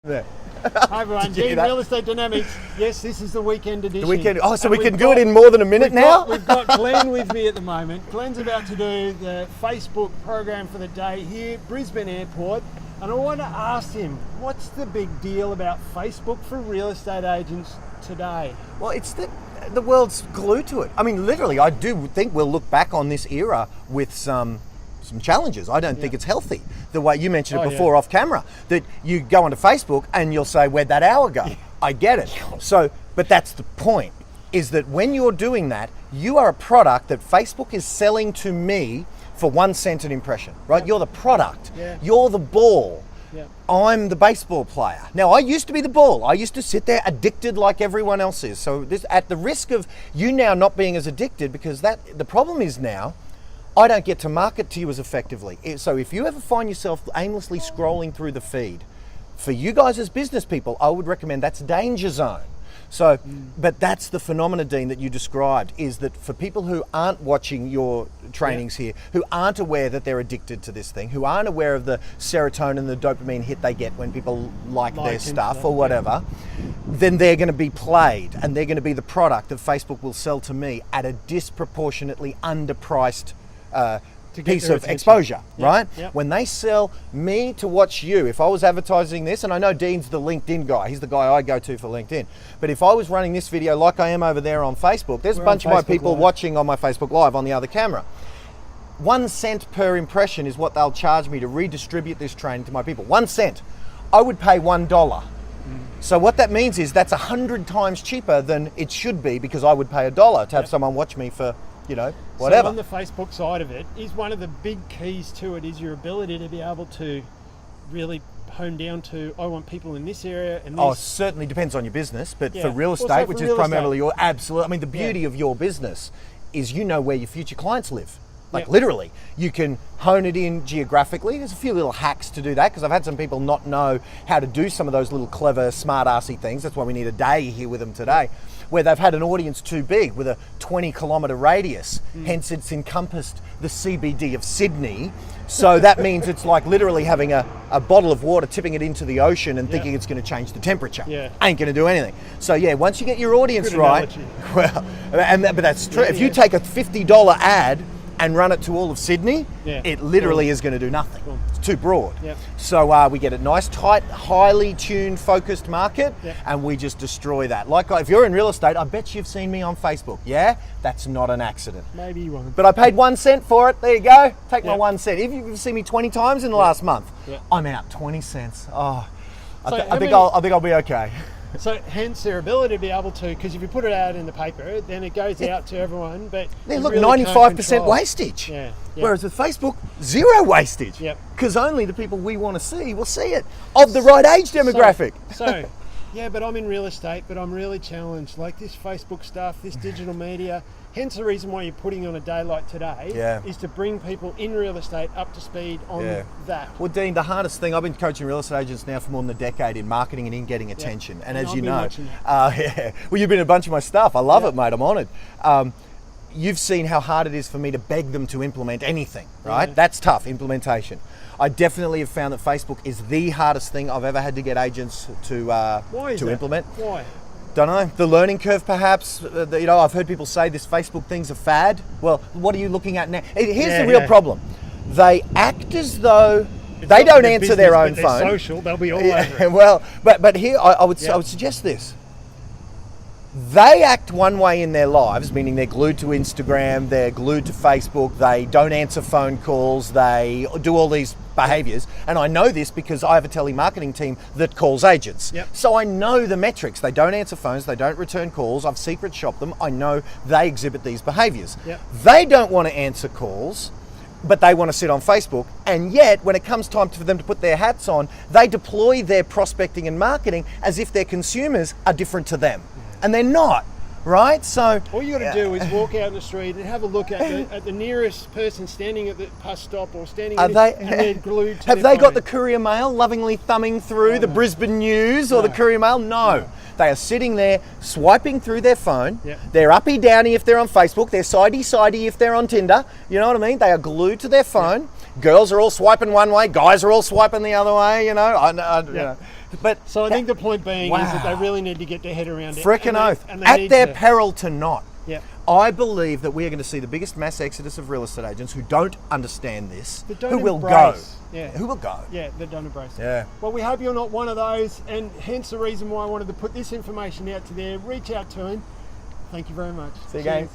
Yeah. Hi everyone, Did you hear Dean that? Real Estate Dynamics. Yes, this is the weekend edition. The weekend. Oh, so And we can we've do it got- in more than a minute now? We've got Glenn with me at the moment. Glenn's about to do the Facebook program for the day here, Brisbane Airport. And I want to ask him, what's the big deal about Facebook for real estate agents today? Well, it's the world's glued to it. I mean, literally, I do think we'll look back on this era with some challenges. I don't think it's healthy. The way you mentioned it before off camera, that you go onto Facebook and you'll say, where'd that hour go? I get it. So, but that's the point, is that when you're doing that, you are a product that Facebook is selling to me for 1 cent an impression, right? You're the product. Yeah. You're the ball. Yep. I'm the baseball player. Now, I used to be the ball. I used to sit there addicted like everyone else is. So this, at the risk of you now not being as addicted, because the problem is now, I don't get to market to you as effectively. So if you ever find yourself aimlessly scrolling through the feed, for you guys as business people, I would recommend that's danger zone. So, but that's the phenomena, Dean, that you described, is that for people who aren't watching your trainings here, who aren't aware that they're addicted to this thing, who aren't aware of the serotonin, the dopamine hit they get when people like their stuff or whatever, then they're going to be played and they're going to be the product that Facebook will sell to me at a disproportionately underpriced piece of exposure, right? Yep. When they sell me to watch you, if I was advertising this, and I know Dean's the LinkedIn guy, he's the guy I go to for LinkedIn, but if I was running this video like I am over there on Facebook, there's a bunch of my people watching on my Facebook Live on the other camera. 1 cent per impression is what they'll charge me to redistribute this training to my people. 1 cent. I would pay $1. So what that means is that's 100 times cheaper than it should be, because I would pay $1 to have someone watch me for, whatever. So on the Facebook side of it, is one of the big keys to it is your ability to be able to really hone down to, I want people in this area and this. Oh, it certainly depends on your business, but for real Also estate, for which real is primarily estate. your absolute, I mean, the beauty of your business is you know where your future clients live. Like Yep. literally, you can hone it in geographically. There's a few little hacks to do that, because I've had some people not know how to do some of those little clever, smart-arsey things. That's why we need a day here with them today, where they've had an audience too big with a 20-kilometre radius. Hence, it's encompassed the CBD of Sydney. So that means it's like literally having a bottle of water, tipping it into the ocean and thinking it's going to change the temperature. Yeah. Ain't going to do anything. So yeah, once you get your audience Good right, analogy. well, but that's true. If you take a $50 ad and run it to all of Sydney, it literally is going to do nothing. It's too broad. Yep. So we get a nice, tight, highly tuned, focused market, Yep. and we just destroy that. Like if you're in real estate, I bet you've seen me on Facebook. Yeah, that's not an accident. Maybe you won't. But I paid 1 cent for it. There you go. Take my Yep. 1 cent. If you've seen me 20 times in the last month, Yep. I'm out 20 cents. Oh, So I think I'll be okay. So hence their ability to be able to, because if you put it out in the paper, then it goes out to everyone. But Yeah, you look, really can't 95% control. wastage. Yeah. Whereas with Facebook, zero wastage. Yep. Because only the people we want to see will see it, of the right age demographic. So, yeah, but I'm in real estate, but I'm really challenged. Like this Facebook stuff, this digital media. Hence the reason why you're putting on a day like today is to bring people in real estate up to speed on that. Well, Dean, the hardest thing, I've been coaching real estate agents now for more than a decade in marketing and in getting attention. And as I've you been know, watching well, you've been in a bunch of my stuff. I love it, mate. I'm honoured. You've seen how hard it is for me to beg them to implement anything, right? That's tough, implementation. I definitely have found that Facebook is the hardest thing I've ever had to get agents to implement. Why? Don't know. The learning curve, perhaps. I've heard people say this Facebook thing's a fad. Well, what are you looking at now? Here's the real problem. They act as though they don't answer their own phone. Social, they'll be all over it. Well, but here I would suggest this. They act one way in their lives, meaning they're glued to Instagram, they're glued to Facebook, they don't answer phone calls, they do all these behaviors. And I know this because I have a telemarketing team that calls agents. Yep. So I know the metrics. They don't answer phones, they don't return calls. I've secret shopped them. I know they exhibit these behaviors. Yep. They don't want to answer calls, but they want to sit on Facebook. And yet, when it comes time for them to put their hats on, they deploy their prospecting and marketing as if their consumers are different to them. And they're not, right? So all you got to do is walk out in the street and have a look at the nearest person standing at the bus stop or standing and they're glued to have their they got phone. the Courier Mail lovingly thumbing through the Brisbane News or the Courier Mail? No. They are sitting there swiping through their phone. Yep. They're uppy-downy if they're on Facebook. They're sidey-sidey if they're on Tinder. You know what I mean? They are glued to their phone. girls are all swiping one way, guys are all swiping the other way, you know. You know. But So I think the point being is that Wow. they really need to get their head around it. frickin' And oath. and they At need their to- peril to not. Yeah. I believe that we are going to see the biggest mass exodus of real estate agents who don't understand this, That don't who will embrace. go. Yeah. Who will go. Yeah, that don't embrace it. Yeah. Well, we hope you're not one of those, and hence the reason why I wanted to put this information out to there. Reach out to him. Thank you very much. See you again. Cheers.